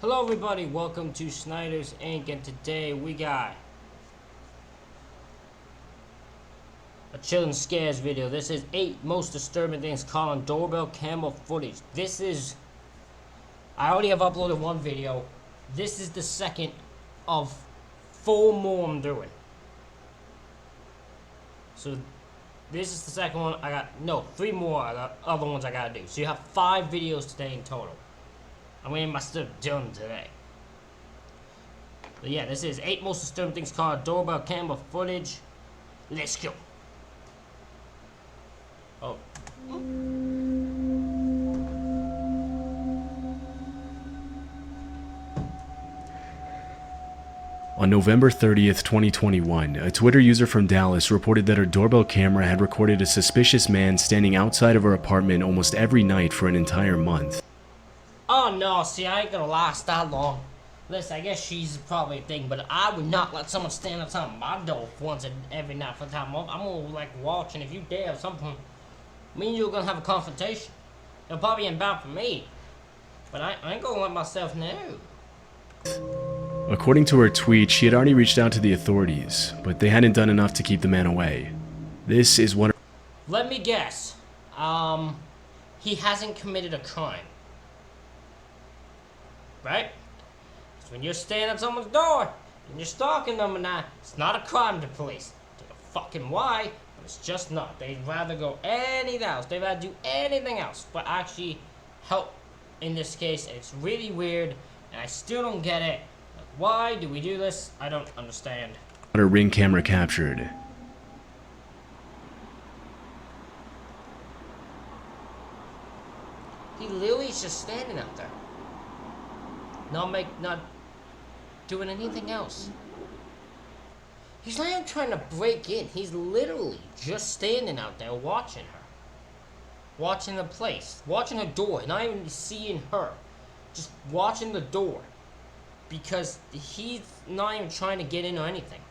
Hello everybody, welcome to Snyder's Inc. and today we got a chillin' scares video. This is 8 most disturbing things caught on doorbell camera footage. I already have uploaded one video. This is the second of 4 more I'm doing. So this is the second one. 3 more other ones I gotta do. So you have 5 videos today in total. I'm getting my stuff done today. But yeah, this is 8 most disturbing things called doorbell camera footage. Let's go. Oh. On November 30th, 2021, a Twitter user from Dallas reported that her doorbell camera had recorded a suspicious man standing outside of her apartment almost every night for an entire month. Oh no, see, I ain't gonna last that long. Listen, I guess she's probably a thing, but I would not let someone stand outside my door once every night for the time. I'm gonna watch, and if you dare at some point, me and you are gonna have a confrontation. It'll probably end bad for me, but I ain't gonna let myself know. According to her tweet, she had already reached out to the authorities, but they hadn't done enough to keep the man away. This is what. Let me guess. He hasn't committed a crime. Right? So when you're standing at someone's door and you're stalking them and that, it's not a crime to police. Don't know fucking why, but it's just not. They'd rather go anything else. They'd rather do anything else but actually help in this case. And it's really weird, and I still don't get it. Like, why do we do this? I don't understand. Her Ring camera captured. He literally is just standing out there. Not doing anything else. He's not even trying to break in. He's literally just standing out there watching her. Watching the place. Watching her door. Not even seeing her. Just watching the door. Because he's not even trying to get in or anything.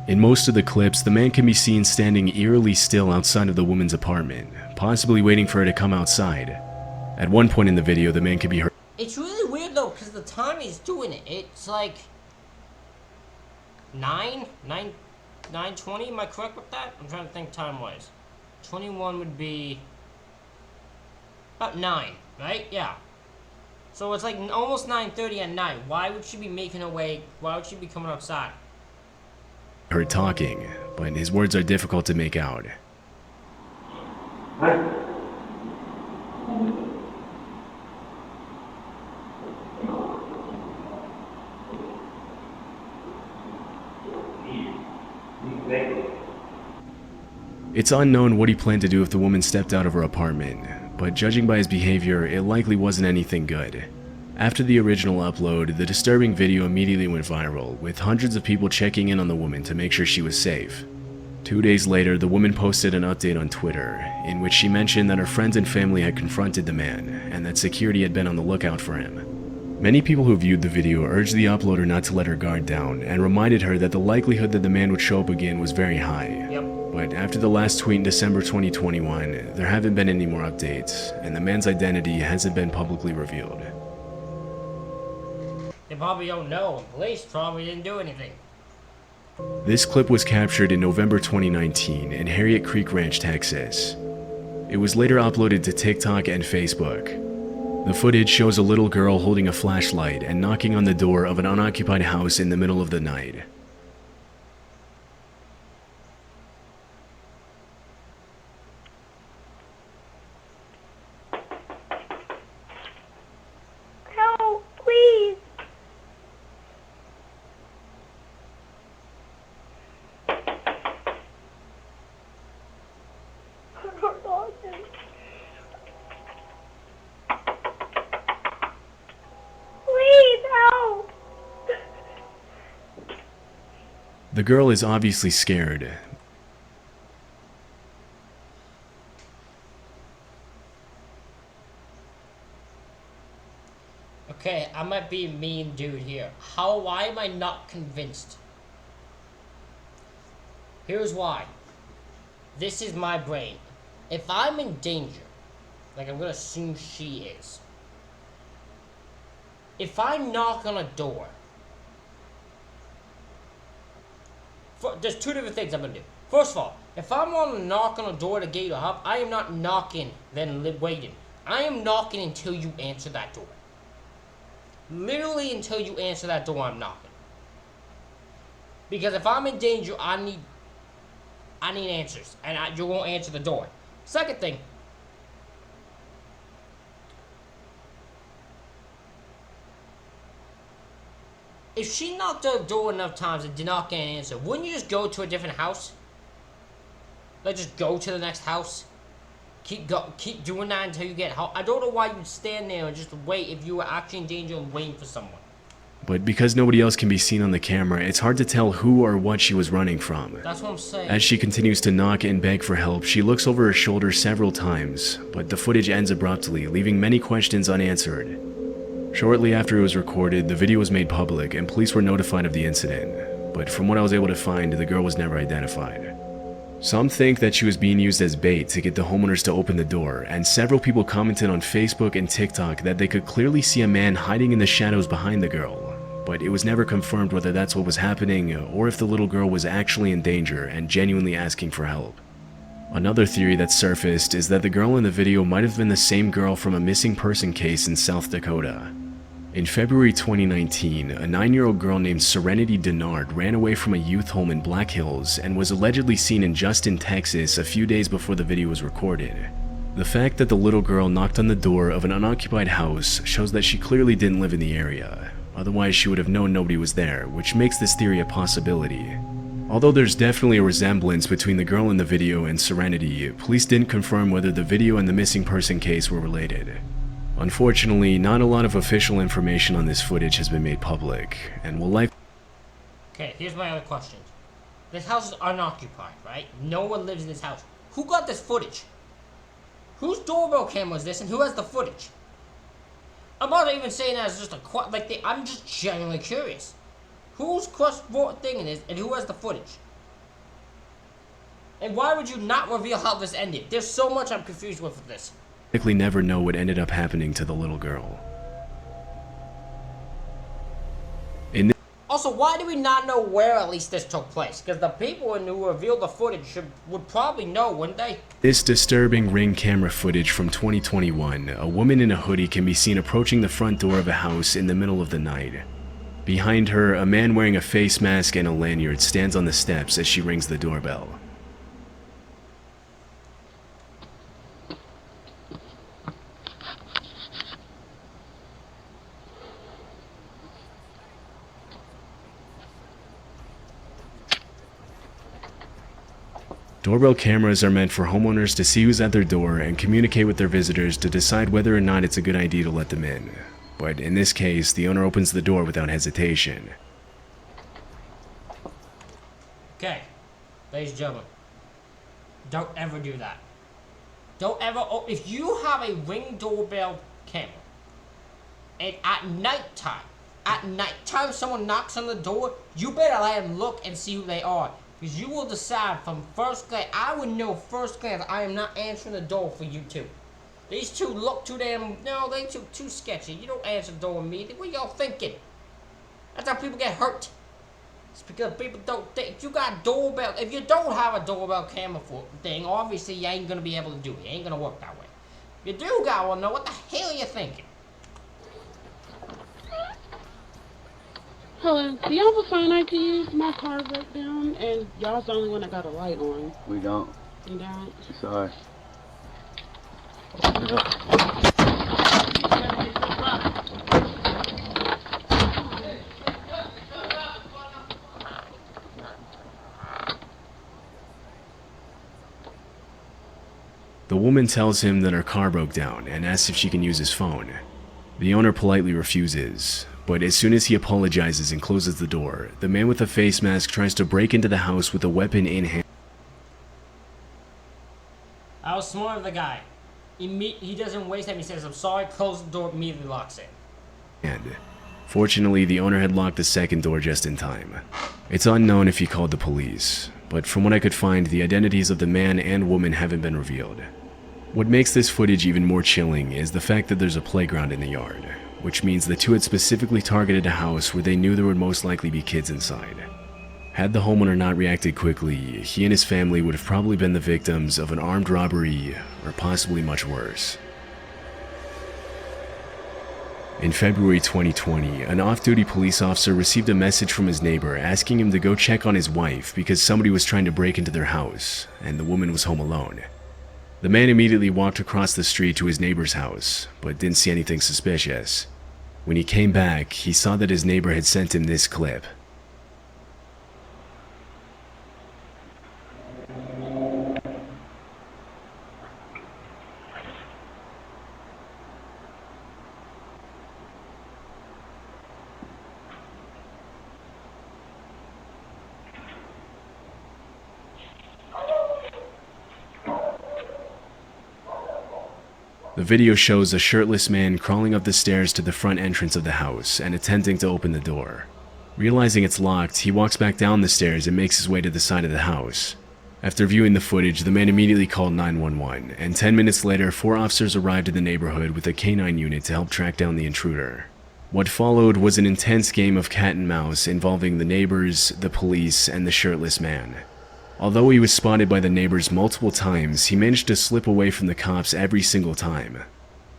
In most of the clips, the man can be seen standing eerily still outside of the woman's apartment, possibly waiting for her to come outside. At one point in the video, the man can be heard. It's really weird though, because the time he's doing it, it's like 9:20. Am I correct with that? I'm trying to think time-wise. 21 would be about 9, right? Yeah. So it's like almost 9:30 at night. Why would she be making her way? Why would she be coming outside? Heard talking, but his words are difficult to make out. It's unknown what he planned to do if the woman stepped out of her apartment, but judging by his behavior, it likely wasn't anything good. After the original upload, the disturbing video immediately went viral, with hundreds of people checking in on the woman to make sure she was safe. 2 days later, the woman posted an update on Twitter, in which she mentioned that her friends and family had confronted the man, and that security had been on the lookout for him. Many people who viewed the video urged the uploader not to let her guard down, and reminded her that the likelihood that the man would show up again was very high. Yep. But after the last tweet in December 2021, there haven't been any more updates, and the man's identity hasn't been publicly revealed. They probably don't know. Police probably didn't do anything. This clip was captured in November 2019 in Harriet Creek Ranch, Texas. It was later uploaded to TikTok and Facebook. The footage shows a little girl holding a flashlight and knocking on the door of an unoccupied house in the middle of the night. Help, please. Please help. The girl is obviously scared. Okay, I might be a mean dude here. Why am I not convinced? Here's why. This is my brain. If I'm in danger, like I'm gonna assume she is, if I knock on a door, there's two different things I'm gonna do. First of all, if I'm on to knock on a door to get you up, I am not knocking, then waiting. I am knocking until you answer that door. Literally until you answer that door, I'm knocking. Because if I'm in danger, I need answers, and you won't answer the door. Second thing, if she knocked on the door enough times and did not get an answer, wouldn't you just go to a different house? Like, just go to the next house? Keep doing that until you get help. I don't know why you'd stand there and just wait if you were actually in danger and waiting for someone. But because nobody else can be seen on the camera, it's hard to tell who or what she was running from. That's what I'm saying. As she continues to knock and beg for help, she looks over her shoulder several times, but the footage ends abruptly, leaving many questions unanswered. Shortly after it was recorded, the video was made public and police were notified of the incident, but from what I was able to find, the girl was never identified. Some think that she was being used as bait to get the homeowners to open the door, and several people commented on Facebook and TikTok that they could clearly see a man hiding in the shadows behind the girl, but it was never confirmed whether that's what was happening or if the little girl was actually in danger and genuinely asking for help. Another theory that surfaced is that the girl in the video might have been the same girl from a missing person case in South Dakota. In February 2019, a 9-year-old girl named Serenity Denard ran away from a youth home in Black Hills and was allegedly seen in Justin, Texas a few days before the video was recorded. The fact that the little girl knocked on the door of an unoccupied house shows that she clearly didn't live in the area. Otherwise, she would have known nobody was there, which makes this theory a possibility. Although there's definitely a resemblance between the girl in the video and Serenity, police didn't confirm whether the video and the missing person case were related. Unfortunately, not a lot of official information on this footage has been made public, and will likely... Okay, here's my other question. This house is unoccupied, right? No one lives in this house. Who got this footage? Whose doorbell camera is this, and who has the footage? I'm not even saying that as just a I'm just genuinely curious. Whose thing it is, and who has the footage? And why would you not reveal how this ended? There's so much I'm confused with this. Likely never know what ended up happening to the little girl. Also, why do we not know where at least this took place? Because the people who revealed the footage would probably know, wouldn't they? This disturbing Ring camera footage from 2021, a woman in a hoodie can be seen approaching the front door of a house in the middle of the night. Behind her, a man wearing a face mask and a lanyard stands on the steps as she rings the doorbell. Doorbell cameras are meant for homeowners to see who's at their door and communicate with their visitors to decide whether or not it's a good idea to let them in. But in this case, the owner opens the door without hesitation. Okay, ladies and gentlemen, don't ever do that. Don't ever, if you have a Ring doorbell camera, and at nighttime someone knocks on the door, you better let them look and see who they are. Because you will decide from first glance, I would know first glance, I am not answering the door for you two. These two look too damn, no, they too sketchy. You don't answer the door immediately. What y'all thinking? That's how people get hurt. It's because people don't think, if you got doorbell, if you don't have a doorbell camera thing, obviously you ain't gonna be able to do it. It ain't gonna work that way. If you do got one though, what the hell are you thinking? Hello, do y'all have a phone I can use? My car broke down, and y'all's the only one that got a light on. We don't. You don't? Sorry. The woman tells him that her car broke down and asks if she can use his phone. The owner politely refuses, but as soon as he apologizes and closes the door, the man with the face mask tries to break into the house with a weapon in hand. I was smart of the guy. He doesn't waste time. He says, I'm sorry, close the door, immediately locks it. And fortunately, the owner had locked the second door just in time. It's unknown if he called the police, but from what I could find, the identities of the man and woman haven't been revealed. What makes this footage even more chilling is the fact that there's a playground in the yard, which means the two had specifically targeted a house where they knew there would most likely be kids inside. Had the homeowner not reacted quickly, he and his family would have probably been the victims of an armed robbery, or possibly much worse. In February 2020, an off-duty police officer received a message from his neighbor asking him to go check on his wife because somebody was trying to break into their house, and the woman was home alone. The man immediately walked across the street to his neighbor's house, but didn't see anything suspicious. When he came back, he saw that his neighbor had sent him this clip. The video shows a shirtless man crawling up the stairs to the front entrance of the house and attempting to open the door. Realizing it's locked, he walks back down the stairs and makes his way to the side of the house. After viewing the footage, the man immediately called 911, and 10 minutes later, 4 officers arrived in the neighborhood with a canine unit to help track down the intruder. What followed was an intense game of cat and mouse involving the neighbors, the police, and the shirtless man. Although he was spotted by the neighbors multiple times, he managed to slip away from the cops every single time.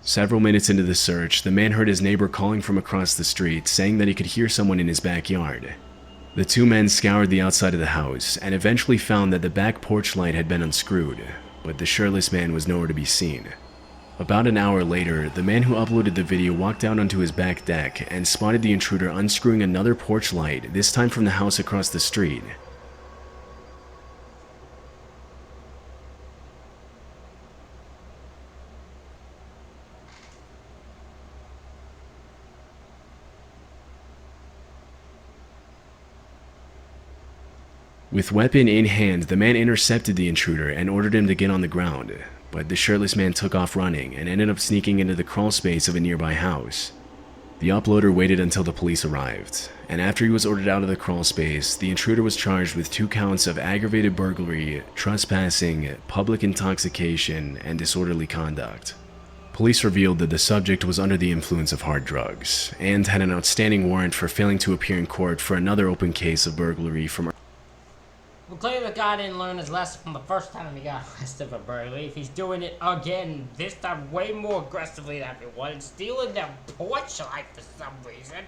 Several minutes into the search, the man heard his neighbor calling from across the street, saying that he could hear someone in his backyard. The two men scoured the outside of the house, and eventually found that the back porch light had been unscrewed, but the shirtless man was nowhere to be seen. About an hour later, the man who uploaded the video walked out onto his back deck and spotted the intruder unscrewing another porch light, this time from the house across the street. With weapon in hand, the man intercepted the intruder and ordered him to get on the ground, but the shirtless man took off running and ended up sneaking into the crawl space of a nearby house. The uploader waited until the police arrived, and after he was ordered out of the crawl space, the intruder was charged with 2 counts of aggravated burglary, trespassing, public intoxication, and disorderly conduct. Police revealed that the subject was under the influence of hard drugs, and had an outstanding warrant for failing to appear in court for another open case of burglary from. Well, clearly the guy didn't learn his lesson from the first time he got arrested for burglary. If he's doing it again, this time way more aggressively than everyone, and stealing their porch light for some reason.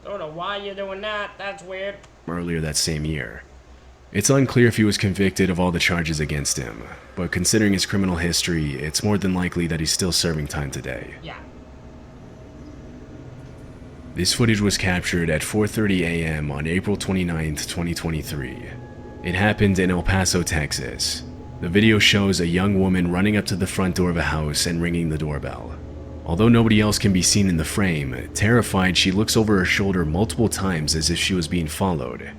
Don't know why you're doing that, that's weird. Earlier that same year. It's unclear if he was convicted of all the charges against him, but considering his criminal history, it's more than likely that he's still serving time today. Yeah. This footage was captured at 4:30 a.m. on April 29, 2023. It happened in El Paso, Texas. The video shows a young woman running up to the front door of a house and ringing the doorbell. Although nobody else can be seen in the frame, terrified, she looks over her shoulder multiple times as if she was being followed.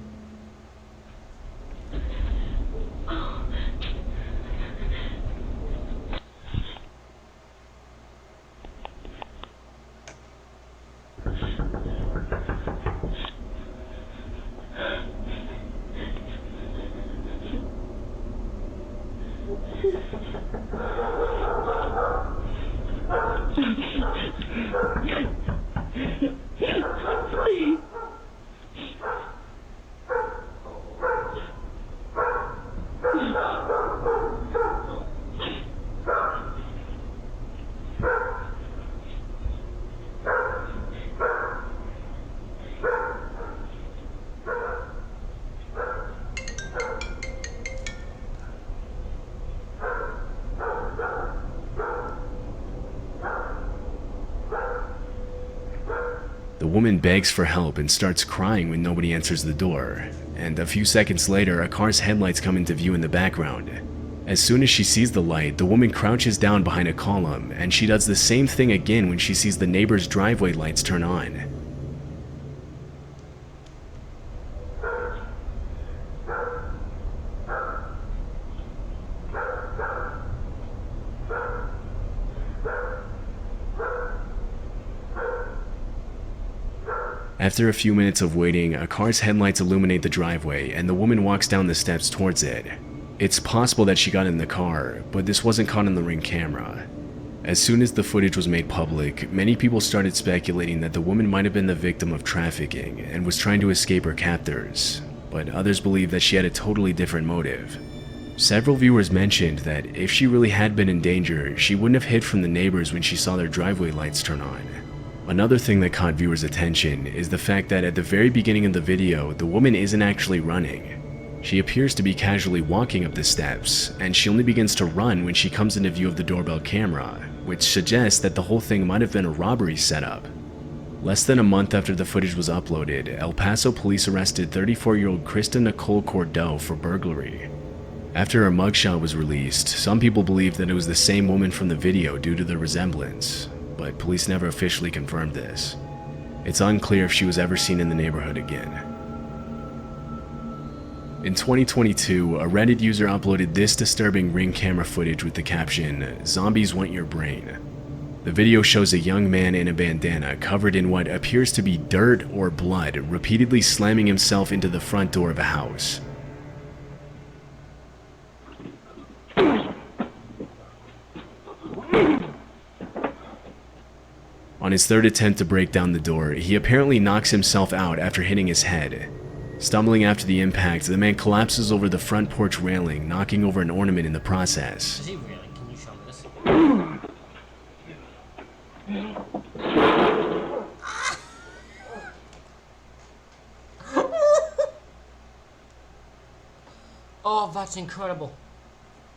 The woman begs for help and starts crying when nobody answers the door, and a few seconds later, a car's headlights come into view in the background. As soon as she sees the light, the woman crouches down behind a column, and she does the same thing again when she sees the neighbor's driveway lights turn on. After a few minutes of waiting, a car's headlights illuminate the driveway and the woman walks down the steps towards it. It's possible that she got in the car, but this wasn't caught on the Ring camera. As soon as the footage was made public, many people started speculating that the woman might have been the victim of trafficking and was trying to escape her captors, but others believed that she had a totally different motive. Several viewers mentioned that if she really had been in danger, she wouldn't have hid from the neighbors when she saw their driveway lights turn on. Another thing that caught viewers' attention is the fact that at the very beginning of the video, the woman isn't actually running. She appears to be casually walking up the steps, and she only begins to run when she comes into view of the doorbell camera, which suggests that the whole thing might have been a robbery setup. Less than a month after the footage was uploaded, El Paso police arrested 34-year-old Krista Nicole Cordell for burglary. After her mugshot was released, some people believed that it was the same woman from the video due to the resemblance, but police never officially confirmed this. It's unclear if she was ever seen in the neighborhood again. In 2022, a Reddit user uploaded this disturbing Ring camera footage with the caption, "Zombies want your brain." The video shows a young man in a bandana covered in what appears to be dirt or blood, repeatedly slamming himself into the front door of a house. On his third attempt to break down the door, he apparently knocks himself out after hitting his head. Stumbling after the impact, the man collapses over the front porch railing, knocking over an ornament in the process. Is he really? Can you show me this? Oh, that's incredible.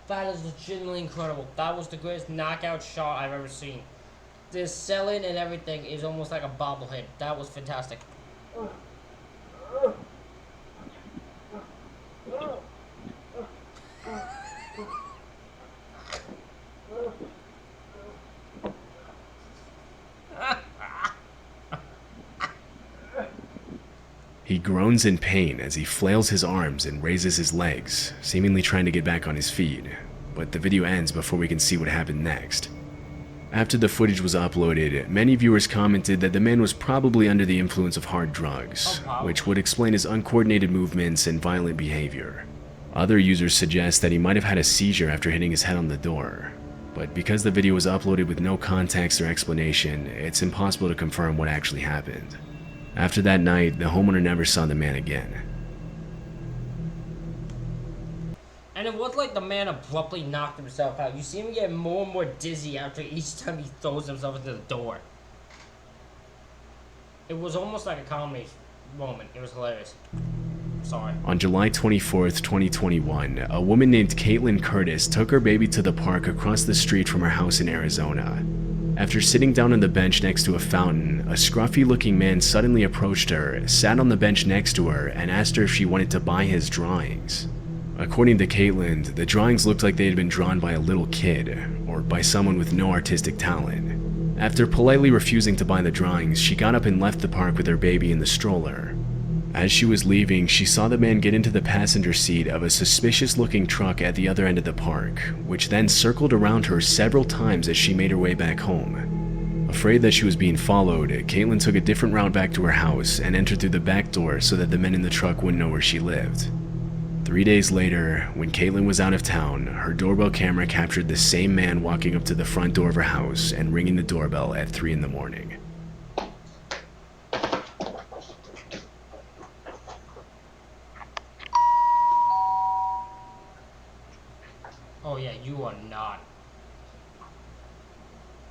That is legitimately incredible. That was the greatest knockout shot I've ever seen. The selling and everything is almost like a bobblehead. That was fantastic. He groans in pain as he flails his arms and raises his legs, seemingly trying to get back on his feet, but the video ends before we can see what happened next. After the footage was uploaded, many viewers commented that the man was probably under the influence of hard drugs, which would explain his uncoordinated movements and violent behavior. Other users suggest that he might have had a seizure after hitting his head on the door, but because the video was uploaded with no context or explanation, it's impossible to confirm what actually happened. After that night, the homeowner never saw the man again. And it was like the man abruptly knocked himself out. You see him get more and more dizzy after each time he throws himself into the door. It was almost like a comedy moment. It was hilarious. Sorry. On July 24th, 2021, a woman named Caitlin Curtis took her baby to the park across the street from her house in Arizona. After sitting down on the bench next to a fountain, a scruffy-looking man suddenly approached her, sat on the bench next to her, and asked her if she wanted to buy his drawings. According to Caitlin, the drawings looked like they had been drawn by a little kid, or by someone with no artistic talent. After politely refusing to buy the drawings, she got up and left the park with her baby in the stroller. As she was leaving, she saw the man get into the passenger seat of a suspicious-looking truck at the other end of the park, which then circled around her several times as she made her way back home. Afraid that she was being followed, Caitlin took a different route back to her house and entered through the back door so that the men in the truck wouldn't know where she lived. 3 days later, when Caitlin was out of town, her doorbell camera captured the same man walking up to the front door of her house and ringing the doorbell at 3 in the morning. Oh yeah, you are not.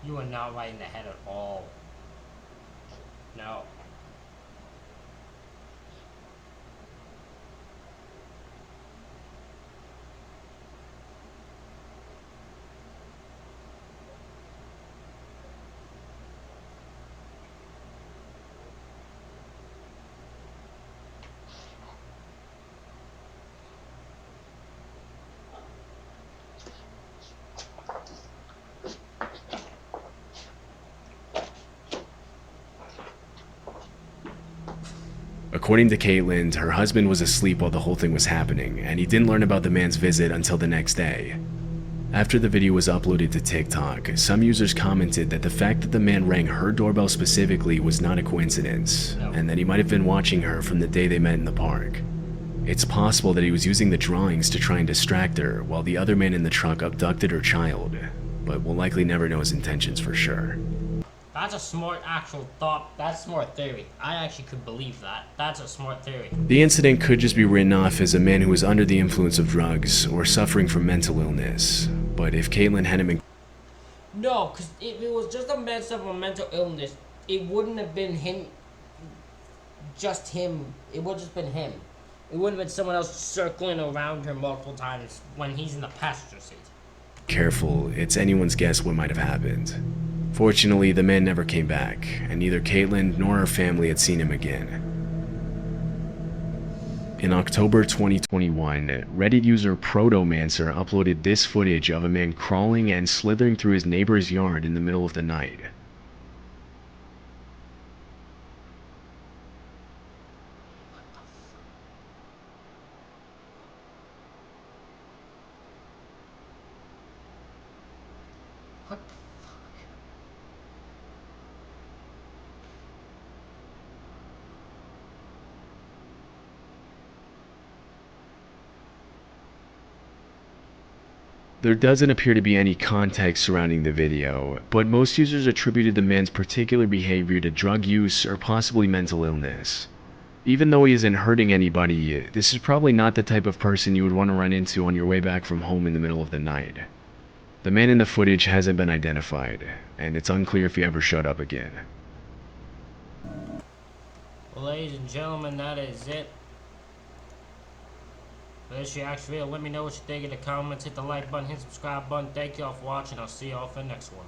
You are not right in the head at all. No. According to Caitlin, her husband was asleep while the whole thing was happening, and he didn't learn about the man's visit until the next day. After the video was uploaded to TikTok, some users commented that the fact that the man rang her doorbell specifically was not a coincidence, and that he might have been watching her from the day they met in the park. It's possible that he was using the drawings to try and distract her while the other man in the truck abducted her child, but we'll likely never know his intentions for sure. That's a smart actual thought. That's a smart theory. I actually could believe that. That's a smart theory. The incident could just be written off as a man who was under the influence of drugs or suffering from mental illness, but if Caitlyn hadn't been... No, because if it was just a man suffering from mental illness, it wouldn't have been him. Just him. It would have just been him. It wouldn't have been someone else circling around her multiple times when he's in the passenger seat. Careful, it's anyone's guess what might have happened. Fortunately, the man never came back, and neither Caitlyn nor her family had seen him again. In October 2021, Reddit user Protomancer uploaded this footage of a man crawling and slithering through his neighbor's yard in the middle of the night. What the fuck? There doesn't appear to be any context surrounding the video, but most users attributed the man's particular behavior to drug use or possibly mental illness. Even though he isn't hurting anybody, this is probably not the type of person you would want to run into on your way back from home in the middle of the night. The man in the footage hasn't been identified, and it's unclear if he ever showed up again. Well, ladies and gentlemen, that is it. For this reaction video, let me know what you think in the comments. Hit the like button, hit the subscribe button. Thank y'all for watching. I'll see y'all for the next one.